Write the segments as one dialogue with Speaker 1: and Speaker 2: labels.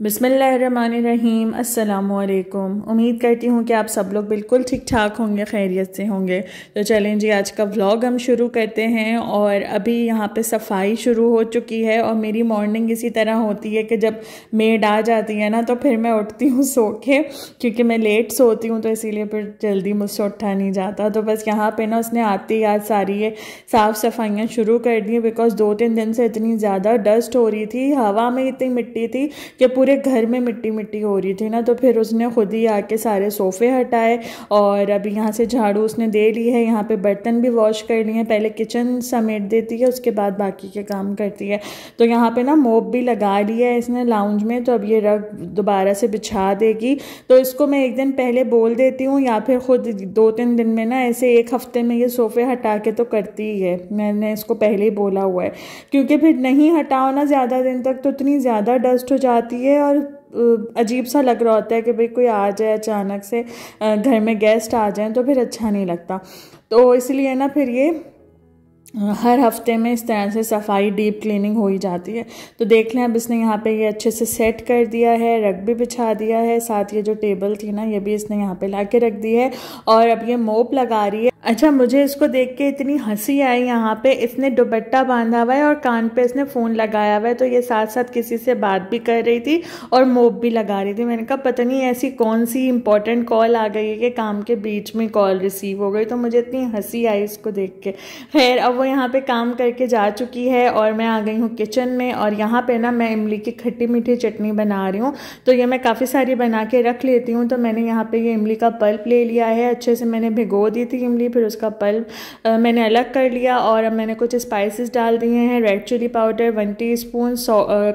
Speaker 1: बिस्मिल्लाहिर्रहमानिर्रहीम। अस्सलामुअलैकुम। उम्मीद करती हूँ कि आप सब लोग बिल्कुल ठीक ठाक होंगे, खैरियत से होंगे। तो चलें जी, आज का व्लॉग हम शुरू करते हैं। और अभी यहाँ पे सफाई शुरू हो चुकी है और मेरी मॉर्निंग इसी तरह होती है कि जब मेड आ जाती है ना तो फिर मैं उठती हूँ सो के, क्योंकि मैं लेट सोती हूँ तो इसीलिए फिर जल्दी मुझसे उठा नहीं जाता। तो बस यहाँ पे ना उसने आते ही आज सारी ये साफ़ सफाइयाँ शुरू कर दी, बिकॉज 2-3 दिन से इतनी ज़्यादा डस्ट हो रही थी, हवा में इतनी मिट्टी थी कि पूरे घर में मिट्टी मिट्टी हो रही थी ना। तो फिर उसने खुद ही आके सारे सोफ़े हटाए और अभी यहाँ से झाड़ू उसने दे ली है। यहाँ पे बर्तन भी वॉश कर लिए हैं, पहले किचन समेट देती है, उसके बाद बाकी के काम करती है। तो यहाँ पे ना मोप भी लगा लिया है इसने लाउंज में, तो अब ये रग दोबारा से बिछा देगी। तो इसको मैं एक दिन पहले बोल देती हूँ या फिर खुद 2-3 दिन में ना, ऐसे एक हफ्ते में ये सोफ़े हटा के तो करती ही है। मैंने इसको पहले ही बोला हुआ है, क्योंकि फिर नहीं हटाओ ना ज़्यादा दिन तक तो इतनी ज़्यादा डस्ट हो जाती है और अजीब सा लग रहा होता है कि भाई कोई आ जाए अचानक से, घर में गेस्ट आ जाएं तो फिर अच्छा नहीं लगता। तो इसलिए ना फिर ये हर हफ्ते में इस तरह से सफाई डीप क्लीनिंग हो ही जाती है। तो देख लें, अब इसने यहाँ पे ये अच्छे से सेट कर दिया है, रग भी बिछा दिया है, साथ ये जो टेबल थी ना ये भी इसने यहाँ पे ला के रख दी है और अब ये मोप लगा रही है। अच्छा, मुझे इसको देख के इतनी हंसी आई। यहाँ पे इसने दुपट्टा बांधा हुआ है और कान पे इसने फ़ोन लगाया हुआ है, तो ये साथ साथ किसी से बात भी कर रही थी और मोप भी लगा रही थी। मैंने कहा पता नहीं ऐसी कौन सी इंपॉर्टेंट कॉल आ गई है कि काम के बीच में कॉल रिसीव हो गई, तो मुझे इतनी हंसी आई इसको देख के। खैर, अब वो यहाँ पे काम करके जा चुकी है और मैं आ गई हूँ किचन में। और यहाँ पे ना मैं इमली की खट्टी मीठी चटनी बना रही हूँ, तो ये मैं काफ़ी सारी बना के रख लेती हूँ। तो मैंने यहाँ पे ये इमली का पल्प ले लिया है, अच्छे से मैंने भिगो दी थी इमली, फिर उसका पल्प मैंने अलग कर लिया और अब मैंने कुछ स्पाइसेस डाल दिए हैं। रेड चिली पाउडर 1 टीस्पून,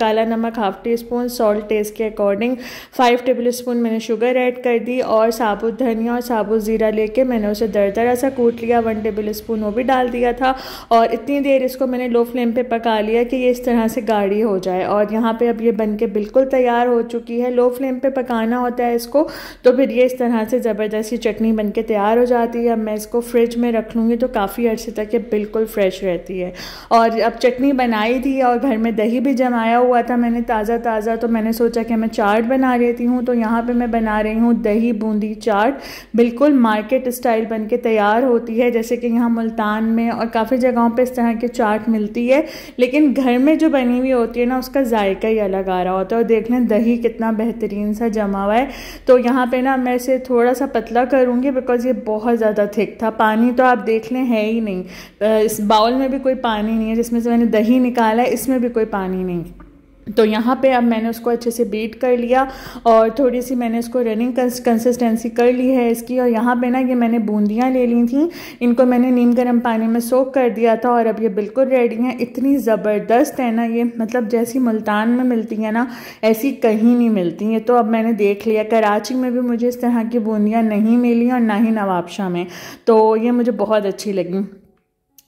Speaker 1: काला नमक 1/2 टीस्पून, सॉल्ट टेस्ट के अकॉर्डिंग, 5 टेबल स्पून मैंने शुगर ऐड कर दी और साबुत धनिया और साबुत ज़ीरा लेके मैंने उसे दरदरा सा कूट लिया, 1 टेबल स्पून वो भी डाल दिया था। और इतनी देर इसको मैंने लो फ्लेम पे पका लिया कि ये इस तरह से गाढ़ी हो जाए। और यहाँ पे अब ये बन के बिल्कुल तैयार हो चुकी है। लो फ्लेम पे पकाना होता है इसको, तो फिर ये इस तरह से ज़बरदस्ती चटनी बन के तैयार हो जाती है। अब मैं इसको फ्रिज में रख लूँगी तो काफ़ी अर्से तक ये बिल्कुल फ्रेश रहती है। और अब चटनी बनाई थी और घर में दही भी जमाया हुआ था मैंने ताज़ा, तो मैंने सोचा कि मैं चाट बना लेती हूँ। तो यहाँ पे मैं बना रही हूँ दही बूंदी चाट, बिल्कुल मार्केट स्टाइल बन के तैयार होती है, जैसे कि यहाँ मुल्तान में और काफ़ी जगहों पे इस तरह की चाट मिलती है। लेकिन घर में जो बनी हुई होती है ना उसका जायका ही अलग आ रहा होता है। और देख लें दही कितना बेहतरीन सा जमा हुआ है। तो यहाँ पे ना मैं इसे थोड़ा सा पतला करूँगी बिकॉज ये बहुत ज़्यादा थिक था। पानी तो आप देख लें है ही नहीं, इस बाउल में भी कोई पानी नहीं है, जिसमें से मैंने दही निकाला है इसमें भी कोई पानी नहीं। तो यहाँ पे अब मैंने उसको अच्छे से बीट कर लिया और थोड़ी सी मैंने इसको रनिंग कंसिस्टेंसी कर ली है इसकी। और यहाँ पे ना ये मैंने बूंदियाँ ले ली थी, इनको मैंने नीम गर्म पानी में सोक कर दिया था और अब ये बिल्कुल रेडी हैं। इतनी ज़बरदस्त है ना ये, मतलब जैसी मुल्तान में मिलती है ना ऐसी कहीं नहीं मिलती हैं। तो अब मैंने देख लिया, कराची में भी मुझे इस तरह की बूंदियाँ नहीं मिली और ना ही नवाबशाह में, तो ये मुझे बहुत अच्छी लगी।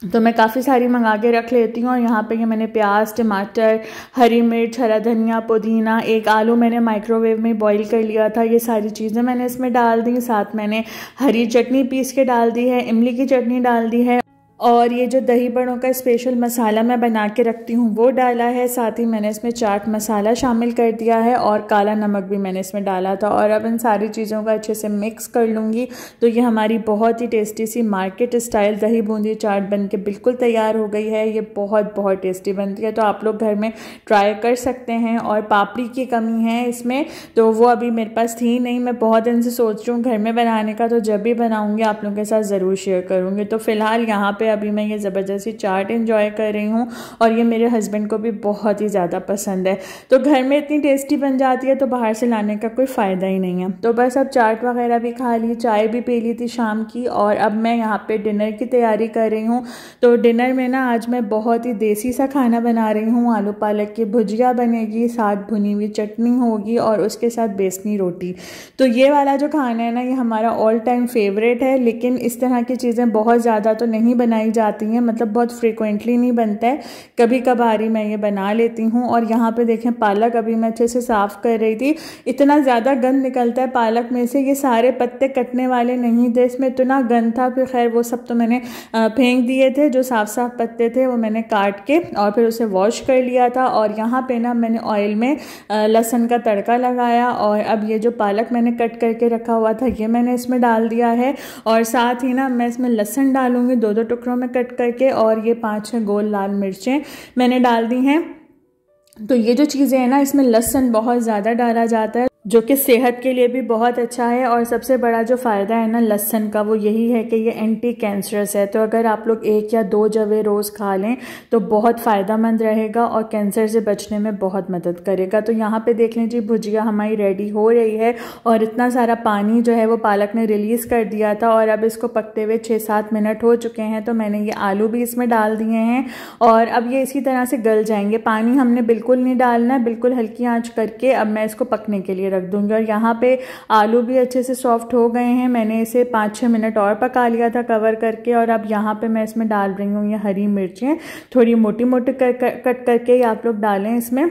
Speaker 1: तो मैं काफ़ी सारी मंगा के रख लेती हूँ। और यहाँ पे ये मैंने प्याज, टमाटर, हरी मिर्च, हरा धनिया, पुदीना, एक आलू मैंने माइक्रोवेव में बॉईल कर लिया था, ये सारी चीज़ें मैंने इसमें डाल दी। साथ मैंने हरी चटनी पीस के डाल दी है, इमली की चटनी डाल दी है और ये जो दही बड़ों का स्पेशल मसाला मैं बना के रखती हूँ वो डाला है। साथ ही मैंने इसमें चाट मसाला शामिल कर दिया है और काला नमक भी मैंने इसमें डाला था। और अब इन सारी चीज़ों का अच्छे से मिक्स कर लूँगी। तो ये हमारी बहुत ही टेस्टी सी मार्केट स्टाइल दही बूंदी चाट बन के बिल्कुल तैयार हो गई है। ये बहुत बहुत टेस्टी बनती है, तो आप लोग घर में ट्राई कर सकते हैं। और पापड़ी की कमी है इसमें, तो वो अभी मेरे पास थी नहीं, मैं बहुत दिन से सोच रही हूँ घर में बनाने का, तो जब भी बनाऊँगी आप लोगों के साथ ज़रूर शेयर करूँगी। तो फ़िलहाल यहाँ पर अभी मैं ये ज़बरदस्ती चाट एंजॉय कर रही हूँ और ये मेरे हस्बैंड को भी बहुत ही ज़्यादा पसंद है। तो घर में इतनी टेस्टी बन जाती है तो बाहर से लाने का कोई फ़ायदा ही नहीं है। तो बस अब चाट वगैरह भी खा ली, चाय भी पी ली थी शाम की और अब मैं यहाँ पे डिनर की तैयारी कर रही हूँ। तो डिनर में ना आज मैं बहुत ही देसी सा खाना बना रही हूँ। आलू पालक की भुजिया बनेगी, साथ भुनी हुई चटनी होगी और उसके साथ बेसनी रोटी। तो ये वाला जो खाना है ना ये हमारा ऑल टाइम फेवरेट है, लेकिन इस तरह की चीज़ें बहुत ज़्यादा तो नहीं बनाई बनाई जाती हैं, मतलब बहुत फ्रिक्वेंटली नहीं बनता है, कभी कभार ही मैं ये बना लेती हूँ। और यहाँ पे देखें पालक अभी मैं अच्छे से साफ़ कर रही थी, इतना ज़्यादा गंद निकलता है पालक में से, ये सारे पत्ते कटने वाले नहीं थे, इसमें इतना गंद था। फिर खैर वो सब तो मैंने फेंक दिए थे, जो साफ साफ पत्ते थे वो मैंने काट के और फिर उसे वॉश कर लिया था। और यहाँ पे ना मैंने ऑयल में लहसुन का तड़का लगाया और अब ये जो पालक मैंने कट करके रखा हुआ था ये मैंने इसमें डाल दिया है। और साथ ही ना मैं इसमें लहसुन डालूंगी 2-2 टुकड़ों में कट करके, और ये 5-6 गोल लाल मिर्चें मैंने डाल दी हैं। तो ये जो चीज़ें हैं ना, इसमें लहसुन बहुत ज़्यादा डाला जाता है जो कि सेहत के लिए भी बहुत अच्छा है। और सबसे बड़ा जो फ़ायदा है ना लहसुन का वो यही है कि ये एंटी कैंसरस है। तो अगर आप लोग 1 या 2 जवे रोज़ खा लें तो बहुत फ़ायदेमंद रहेगा और कैंसर से बचने में बहुत मदद करेगा। तो यहाँ पे देख लीजिए भुजिया हमारी रेडी हो रही है और इतना सारा पानी जो है वो पालक ने रिलीज़ कर दिया था। और अब इसको पकते हुए 6-7 मिनट हो चुके हैं। तो मैंने ये आलू भी इसमें डाल दिए हैं और अब ये इसी तरह से गल जाएंगे। पानी हमने बिल्कुल नहीं डालना है, बिल्कुल हल्की आँच करके अब मैं इसको पकने के लिए रख दूंगी। और यहाँ पे आलू भी अच्छे से सॉफ्ट हो गए हैं, मैंने इसे 5-6 मिनट और पका लिया था कवर करके। और अब यहाँ पे मैं इसमें डाल रही हूँ ये हरी मिर्चें, थोड़ी मोटी मोटी कट करके आप लोग डालें इसमें।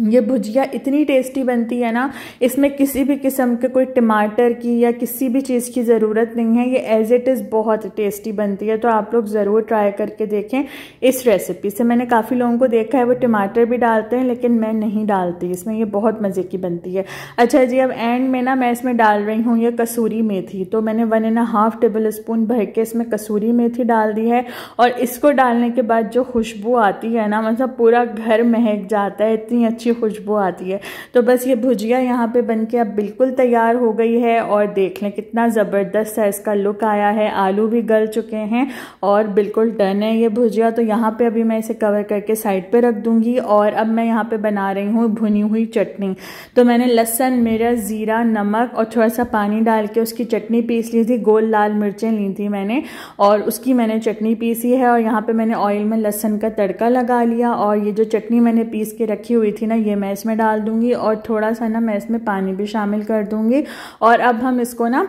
Speaker 1: ये भुजिया इतनी टेस्टी बनती है ना, इसमें किसी भी किस्म के कोई टमाटर की या किसी भी चीज़ की ज़रूरत नहीं है, ये एज इट इज़ बहुत टेस्टी बनती है। तो आप लोग ज़रूर ट्राई करके देखें इस रेसिपी से। मैंने काफ़ी लोगों को देखा है वो टमाटर भी डालते हैं, लेकिन मैं नहीं डालती इसमें, ये बहुत मज़े की बनती है। अच्छा जी, अब एंड में ना मैं इसमें डाल रही हूँ ये कसूरी मेथी। तो मैंने 1.5 टेबल स्पून भर के इसमें कसूरी मेथी डाल दी है। और इसको डालने के बाद जो खुशबू आती है ना, मतलब पूरा घर महक जाता है, इतनी अच्छी खुशबू आती है। तो बस ये भुजिया यहाँ पे बनके अब बिल्कुल तैयार हो गई है। और देख लें कितना ज़बरदस्त सा इसका लुक आया है, आलू भी गल चुके हैं और बिल्कुल डन है ये भुजिया। तो यहाँ पे अभी मैं इसे कवर करके साइड पे रख दूंगी। और अब मैं यहाँ पे बना रही हूँ भुनी हुई चटनी। तो मैंने लहसुन, मिर्च, ज़ीरा, नमक और थोड़ा सा पानी डाल के उसकी चटनी पीस ली थी। गोल लाल मिर्चें ली थी मैंने और उसकी मैंने चटनी पीसी है। और यहाँ पे मैंने ऑयल में लहसुन का तड़का लगा लिया और ये जो चटनी मैंने पीस के रखी हुई थी ना ये मैं इसमें डाल दूंगी और थोड़ा सा ना मैं इसमें पानी भी शामिल कर दूंगी। और अब हम इसको ना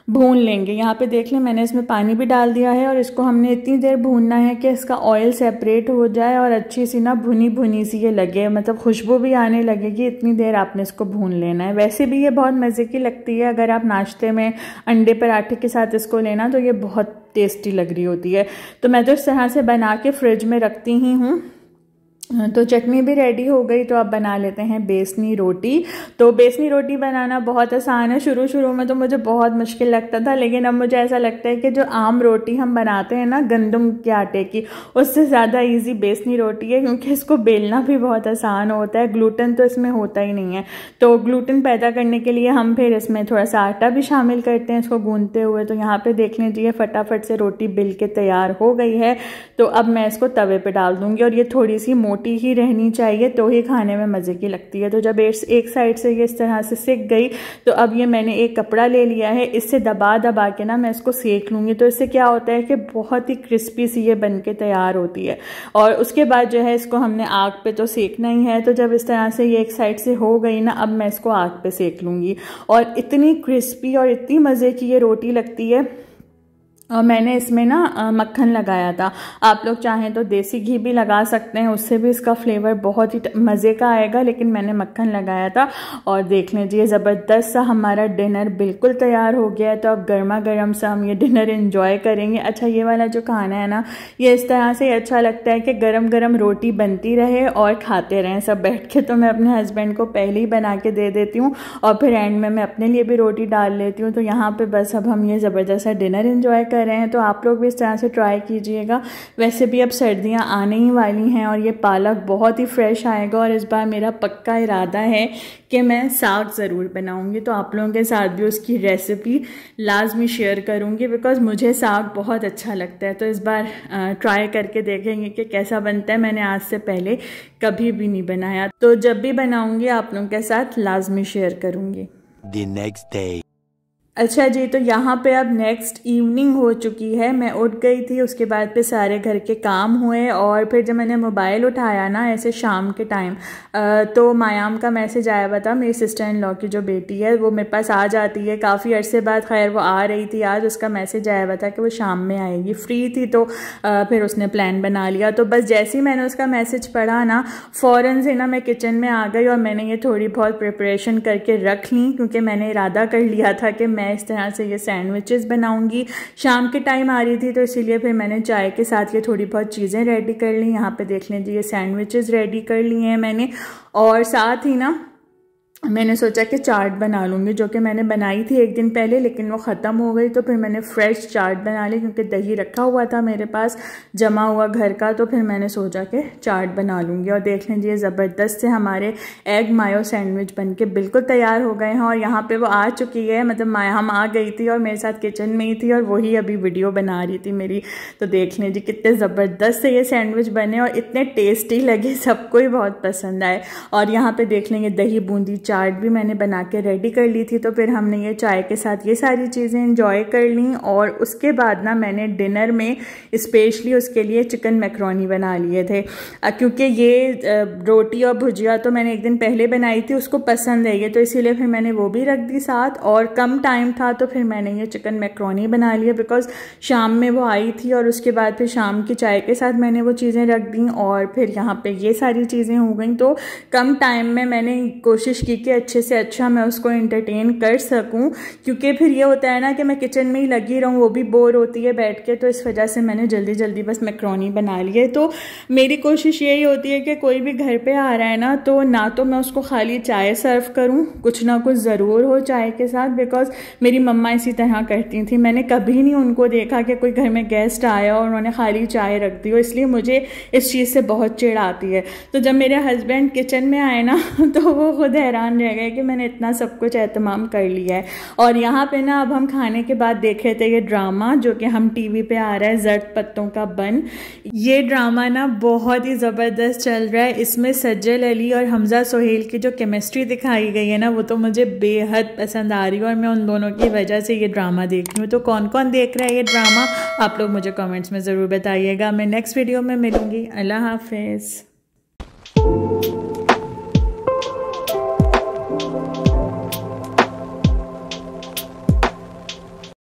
Speaker 1: भून लेंगे। यहाँ पे देख लें मैंने इसमें पानी भी डाल दिया है और इसको हमने इतनी देर भूनना है कि इसका ऑयल सेपरेट हो जाए और अच्छी सी ना भुनी भुनी सी ये लगे, मतलब खुशबू भी आने लगेगी। इतनी देर आपने इसको भून लेना है। वैसे भी ये बहुत मज़े की लगती है, अगर आप नाश्ते में अंडे पराठे के साथ इसको लेना तो ये बहुत टेस्टी लग रही होती है। तो मैं तो इस तरह से बना के फ्रिज में रखती ही हूँ। तो चटनी भी रेडी हो गई। तो अब बना लेते हैं बेसनी रोटी। तो बेसनी रोटी बनाना बहुत आसान है। शुरू शुरू में तो मुझे बहुत मुश्किल लगता था, लेकिन अब मुझे ऐसा लगता है कि जो आम रोटी हम बनाते हैं ना गंदम के आटे की, उससे ज़्यादा इजी बेसनी रोटी है, क्योंकि इसको बेलना भी बहुत आसान होता है। ग्लूटेन तो इसमें होता ही नहीं है। तो ग्लूटेन पैदा करने के लिए हम फिर इसमें थोड़ा सा आटा भी शामिल करते हैं इसको गूंदते हुए। तो यहाँ पर देख लीजिए फटाफट से रोटी बेल के तैयार हो गई है। तो अब मैं इसको तवे पर डाल दूँगी और ये थोड़ी सी मोटी ही रहनी चाहिए तो ही खाने में मज़े की लगती है। तो जब एक साइड से ये इस तरह से सिक गई तो अब ये मैंने एक कपड़ा ले लिया है, इससे दबा दबा के ना मैं इसको सेक लूँगी। तो इससे क्या होता है कि बहुत ही क्रिस्पी सी ये बन के तैयार होती है। और उसके बाद जो है इसको हमने आग पे तो सेकना ही है। तो जब इस तरह से ये एक साइड से हो गई ना, अब मैं इसको आग पे सेक लूँगी। और इतनी क्रिस्पी और इतनी मज़े की ये रोटी लगती है। और मैंने इसमें ना मक्खन लगाया था, आप लोग चाहें तो देसी घी भी लगा सकते हैं, उससे भी इसका फ्लेवर बहुत ही मज़े का आएगा, लेकिन मैंने मक्खन लगाया था। और देख लीजिए ज़बरदस्त सा हमारा डिनर बिल्कुल तैयार हो गया है। तो अब गर्मा गर्म सा हम ये डिनर एंजॉय करेंगे। अच्छा, ये वाला जो खाना है ना, ये इस तरह से अच्छा लगता है कि गरम गरम रोटी बनती रहे और खाते रहें सब बैठ के। तो मैं अपने हस्बैंड को पहले ही बना के दे देती हूँ और फिर एंड में मैं अपने लिए भी रोटी डाल लेती हूँ। तो यहाँ पर बस अब हम ये ज़बरदस्त सा डिनर एंजॉय कर रहे हैं। तो आप लोग भी इस तरह से ट्राई कीजिएगा। वैसे भी अब सर्दियां आने ही वाली हैं और ये पालक बहुत ही फ्रेश आएगा। और इस बार मेरा पक्का इरादा है कि मैं साग ज़रूर बनाऊंगी। तो आप लोगों के साथ भी उसकी रेसिपी लाजमी शेयर करूंगी, बिकॉज़ मुझे साग बहुत अच्छा लगता है। तो इस बार ट्राई करके देखेंगे कि कैसा बनता है। मैंने आज से पहले कभी भी नहीं बनाया, तो जब भी बनाऊंगी आप लोगों के साथ लाजमी शेयर करूंगी।
Speaker 2: The next day.
Speaker 1: अच्छा जी, तो यहाँ पे अब नेक्स्ट इवनिंग हो चुकी है। मैं उठ गई थी, उसके बाद पे सारे घर के काम हुए और फिर जब मैंने मोबाइल उठाया ना ऐसे शाम के टाइम, तो मायाम का मैसेज आया हुआ था। मेरी सिस्टर इन लॉ की जो बेटी है वो मेरे पास आ जाती है काफ़ी अरसे बाद, खैर वो आ रही थी आज। उसका मैसेज आया हुआ था कि वो शाम में आएगी, फ्री थी तो फिर उसने प्लान बना लिया। तो बस जैसे ही मैंने उसका मैसेज पढ़ा ना, फ़ौरन से ना मैं किचन में आ गई और मैंने ये थोड़ी बहुत प्रिपरेशन करके रख ली, क्योंकि मैंने इरादा कर लिया था कि मैं इस तरह से ये सैंडविचेस बनाऊंगी। शाम के टाइम आ रही थी तो इसीलिए फिर मैंने चाय के साथ ये थोड़ी बहुत चीज़ें रेडी कर ली। यहाँ पे देख लीजिए ये सैंडविचेस रेडी कर लिए हैं मैंने, और साथ ही ना मैंने सोचा कि चाट बना लूँगी, जो कि मैंने बनाई थी एक दिन पहले लेकिन वो ख़त्म हो गई। तो फिर मैंने फ्रेश चाट बना ली, क्योंकि दही रखा हुआ था मेरे पास जमा हुआ घर का। तो फिर मैंने सोचा कि चाट बना लूँगी। और देख लीजिए ज़बरदस्त से हमारे एग मायो सैंडविच बन के बिल्कुल तैयार हो गए हैं। और यहाँ पर वो आ चुकी है, मतलब हम आ गई थी और मेरे साथ किचन में ही थी और वही अभी वीडियो बना रही थी मेरी। तो देख लीजिए कितने ज़बरदस्त से ये सैंडविच बने और इतने टेस्टी लगे, सबको ही बहुत पसंद आए। और यहाँ पर देख लेंगे दही बूंदी चाट भी मैंने बना के रेडी कर ली थी। तो फिर हमने ये चाय के साथ ये सारी चीज़ें एंजॉय कर ली। और उसके बाद ना मैंने डिनर में स्पेशली उसके लिए चिकन मैकरोनी बना लिए थे, क्योंकि ये रोटी और भुजिया तो मैंने एक दिन पहले बनाई थी, उसको पसंद है ये, तो इसीलिए फिर मैंने वो भी रख दी साथ। और कम टाइम था तो फिर मैंने ये चिकन मैकरोनी बना लिया, बिकॉज शाम में वो आई थी और उसके बाद फिर शाम की चाय के साथ मैंने वो चीज़ें रख दी। और फिर यहाँ पे ये सारी चीज़ें हो गई। तो कम टाइम में मैंने कोशिश की कि अच्छे से अच्छा मैं उसको एंटरटेन कर सकूं, क्योंकि फिर ये होता है ना कि मैं किचन में ही लगी रहूं, वो भी बोर होती है बैठ के। तो इस वजह से मैंने जल्दी जल्दी बस मैकरोनी बना ली है। तो मेरी कोशिश यही होती है कि कोई भी घर पे आ रहा है ना तो मैं उसको खाली चाय सर्व करूं, कुछ ना कुछ ज़रूर हो चाय के साथ, बिकॉज मेरी मम्मा इसी तरह करती थी। मैंने कभी नहीं उनको देखा कि कोई घर में गेस्ट आया और उन्होंने खाली चाय रख दी हो, इसलिए मुझे इस चीज़ से बहुत चिढ़ आती है। तो जब मेरे हस्बैंड किचन में आए ना तो वो खुद हैरान रह गए कि मैंने इतना सब कुछ एहतमाम कर लिया है। और यहाँ पे ना अब हम खाने के बाद देख रहे थे ये ड्रामा जो कि हम टीवी पे आ रहा है, जर्द पत्तों का बन। ये ड्रामा ना बहुत ही ज़बरदस्त चल रहा है। इसमें सज्जल अली और हमजा सोहेल की जो केमिस्ट्री दिखाई गई है ना, वो तो मुझे बेहद पसंद आ रही है और मैं उन दोनों की वजह से ये ड्रामा देख रही हूँ। तो कौन कौन देख रहा है ये ड्रामा, आप लोग मुझे कमेंट्स में ज़रूर बताइएगा। मैं नेक्स्ट वीडियो में मिलूँगी। अल्लाह हाफिज़।